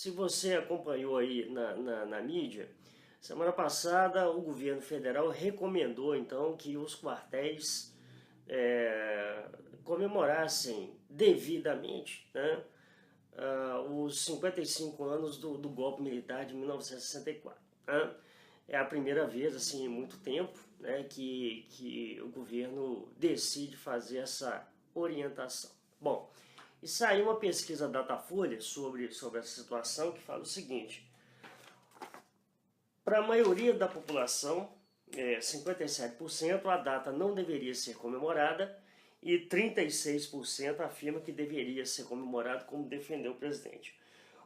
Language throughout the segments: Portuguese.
se você acompanhou aí na mídia, semana passada o governo federal recomendou então que os quartéis comemorassem devidamente, né, os 55 anos do golpe militar de 1964. Né? É a primeira vez assim, em muito tempo, né, que o governo decide fazer essa orientação. Bom, e saiu uma pesquisa Datafolha sobre essa situação que fala o seguinte: para a maioria da população, 57%, a data não deveria ser comemorada e 36% afirma que deveria ser comemorado, como defendeu o presidente.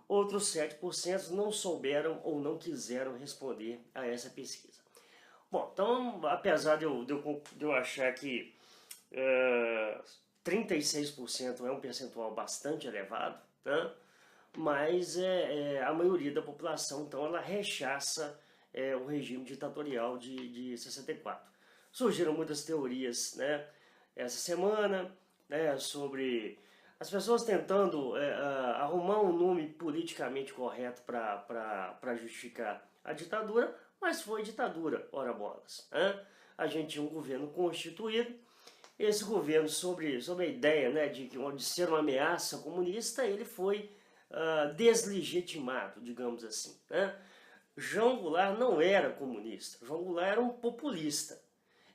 Outros 7% não souberam ou não quiseram responder a essa pesquisa. Bom, então, apesar de eu achar que 36% é um percentual bastante elevado, né? Mas a maioria da população, então, ela rechaça o regime ditatorial de 64. Surgiram muitas teorias, né, essa semana, né, sobre as pessoas tentando arrumar um nome politicamente correto para justificar a ditadura, mas foi ditadura, ora bolas. Né? A gente tinha um governo constituído. Esse governo, sobre a ideia, né, de ser uma ameaça comunista, ele foi deslegitimado, digamos assim. Né? João Goulart não era comunista, João Goulart era um populista.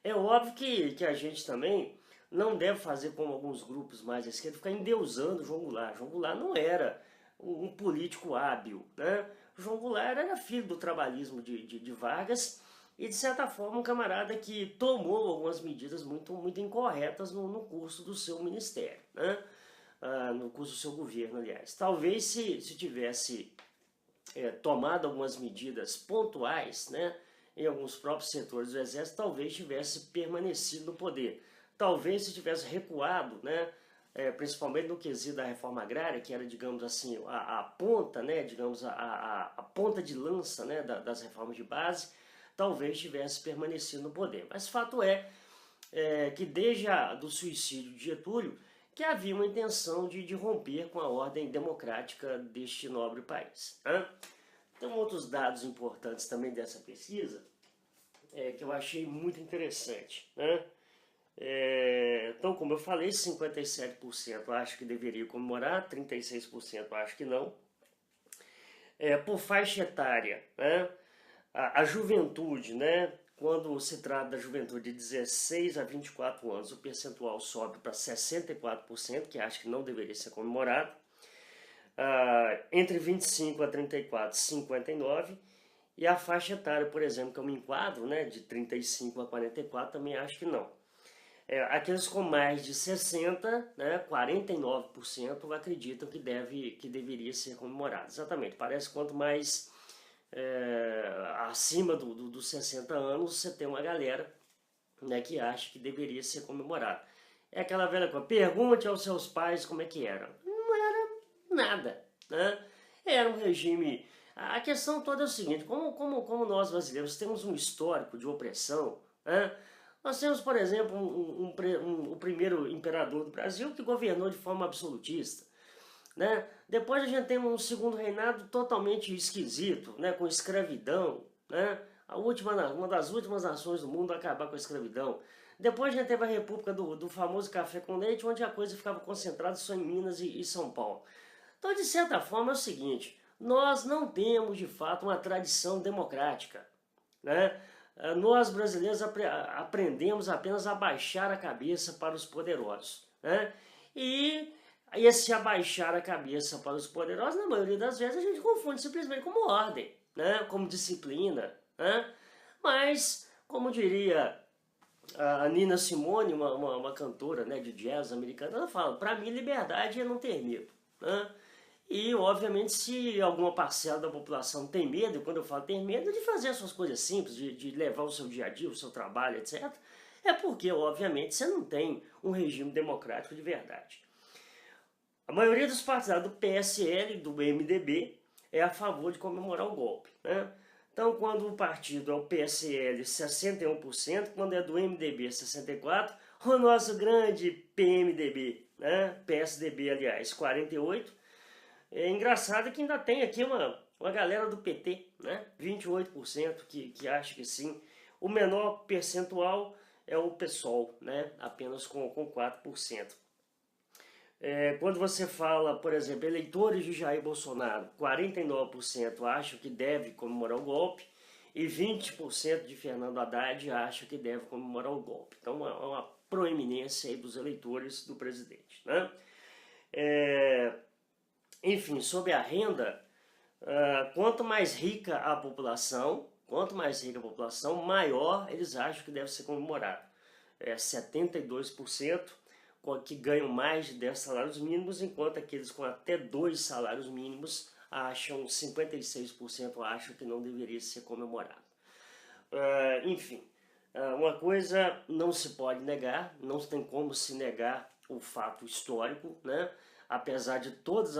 É óbvio que a gente também não deve fazer como alguns grupos mais à esquerda, ficar endeusando João Goulart. João Goulart não era um político hábil. Né? João Goulart era filho do trabalhismo de Vargas e, de certa forma, um camarada que tomou algumas medidas muito incorretas no curso do seu ministério, né? No curso do seu governo, aliás. Talvez se tivesse tomado algumas medidas pontuais, né, em alguns próprios setores do Exército, talvez tivesse permanecido no poder. Talvez se tivesse recuado, né, principalmente no quesito da reforma agrária, que era, digamos assim, a ponta, né, digamos, a ponta de lança, né, das reformas de base, talvez tivesse permanecido no poder. Mas fato é que desde do suicídio de Getúlio, que havia uma intenção de romper com a ordem democrática deste nobre país. Né? Tem outros dados importantes também dessa pesquisa que eu achei muito interessante. Né? Então, como eu falei, 57% acho que deveria comemorar, 36% acho que não. Por faixa etária, né? A juventude, né? Quando se trata da juventude de 16 a 24 anos, o percentual sobe para 64%, que acho que não deveria ser comemorado. Entre 25 a 34, 59%. E a faixa etária, por exemplo, que eu me enquadro, né, de 35 a 44, também acho que não. Aqueles com mais de 60, né, 49% acreditam que deveria ser comemorado. Exatamente, parece que quanto mais acima dos 60 anos, você tem uma galera, né, que acha que deveria ser comemorado. É aquela velha coisa, pergunte aos seus pais como é que era. Não era nada, né? Era um regime... A questão toda é o seguinte, como nós brasileiros temos um histórico de opressão, né? Nós temos, por exemplo, o primeiro imperador do Brasil que governou de forma absolutista. Né? Depois a gente tem um segundo reinado totalmente esquisito, né? Com escravidão, né? Uma das últimas nações do mundo a acabar com a escravidão. Depois a gente teve a república do famoso café com leite, onde a coisa ficava concentrada só em Minas e São Paulo. Então, de certa forma, é o seguinte, nós não temos, de fato, uma tradição democrática. Né? Nós, brasileiros, aprendemos apenas a baixar a cabeça para os poderosos. Né? E esse abaixar a cabeça para os poderosos, na maioria das vezes, a gente confunde simplesmente como ordem, né? Como disciplina. Né? Mas, como diria a Nina Simone, uma cantora, né, de jazz americana, ela fala, para mim liberdade é não ter medo. Né? E, obviamente, se alguma parcela da população tem medo, e quando eu falo ter medo, de fazer as suas coisas simples, de levar o seu dia a dia, o seu trabalho, etc., é porque, obviamente, você não tem um regime democrático de verdade. A maioria dos partidários do PSL e do MDB é a favor de comemorar o golpe. Né? Então, quando o partido é o PSL, 61%, quando é do MDB, 64%, o nosso grande PMDB, né? PSDB, aliás, 48%, É engraçado que ainda tem aqui uma galera do PT, né? 28% que acha que sim. O menor percentual é o PSOL, né? Apenas com 4%. Quando você fala, por exemplo, eleitores de Jair Bolsonaro, 49% acham que deve comemorar o golpe e 20% de Fernando Haddad acham que deve comemorar o golpe. Então é uma proeminência aí dos eleitores do presidente, né? Enfim, sobre a renda, quanto mais rica a população, maior eles acham que deve ser comemorado. 72% que ganham mais de 10 salários mínimos, enquanto aqueles com até 2 salários mínimos acham, 56% acham que não deveria ser comemorado. Enfim, uma coisa não se pode negar, não tem como se negar o fato histórico, né? Apesar de todas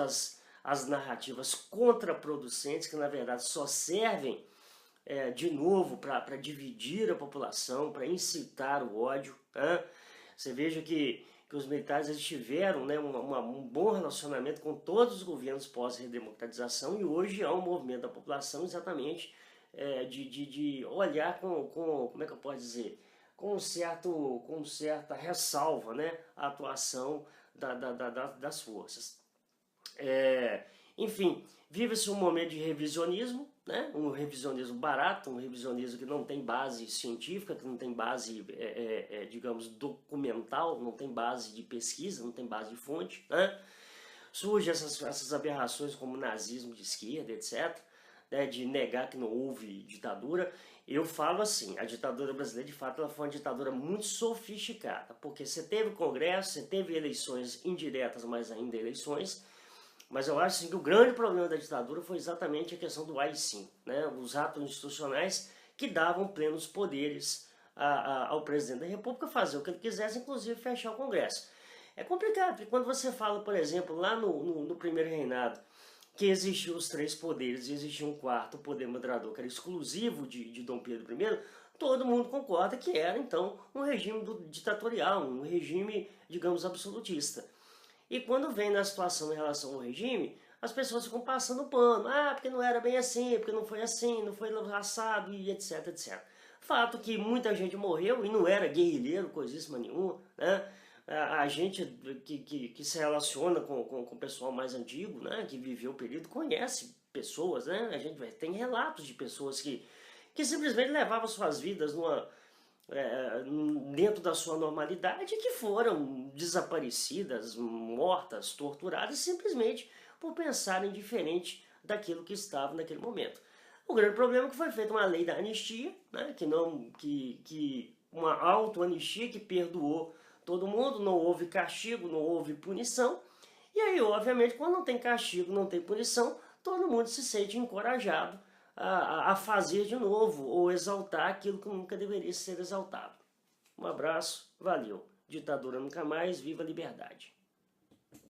as narrativas contraproducentes, que na verdade só servem de novo para dividir a população, para incitar o ódio. Né? Você veja que os militares eles tiveram, né, um bom relacionamento com todos os governos pós-redemocratização, e hoje há um movimento da população exatamente de olhar como é que eu posso dizer, com certa ressalva, né, a atuação das forças. Enfim, vive-se um momento de revisionismo, né? Um revisionismo barato, um revisionismo que não tem base científica, que não tem base, digamos, documental, não tem base de pesquisa, não tem base de fonte, né? Surgem essas aberrações como nazismo de esquerda, etc., né? De negar que não houve ditadura. Eu falo assim, a ditadura brasileira, de fato, ela foi uma ditadura muito sofisticada, porque você teve congresso, você teve eleições indiretas, mas ainda eleições. Mas eu acho assim, que o grande problema da ditadura foi exatamente a questão do AI-5, né? Os atos institucionais que davam plenos poderes ao presidente da República fazer o que ele quisesse, inclusive fechar o Congresso. É complicado, porque quando você fala, por exemplo, lá no primeiro reinado, que existiam os 3 poderes e existia um quarto poder moderador, que era exclusivo de Dom Pedro I, todo mundo concorda que era, então, um regime ditatorial, um regime, digamos, absolutista. E quando vem na situação em relação ao regime, as pessoas ficam passando pano. Porque não era bem assim, porque não foi assim, não foi assado, e etc, etc. Fato que muita gente morreu e não era guerrilheiro, coisíssima nenhuma, né? A gente que se relaciona com o pessoal mais antigo, né? Que viveu o período, conhece pessoas, né? A gente tem relatos de pessoas que simplesmente levavam suas vidas dentro da sua normalidade, que foram desaparecidas, mortas, torturadas, simplesmente por pensarem diferente daquilo que estava naquele momento. O grande problema é que foi feita uma lei da anistia, né, uma auto-anistia que perdoou todo mundo, não houve castigo, não houve punição, e aí, obviamente, quando não tem castigo, não tem punição, todo mundo se sente encorajado a fazer de novo ou exaltar aquilo que nunca deveria ser exaltado. Um abraço, valeu. Ditadura nunca mais, viva a liberdade.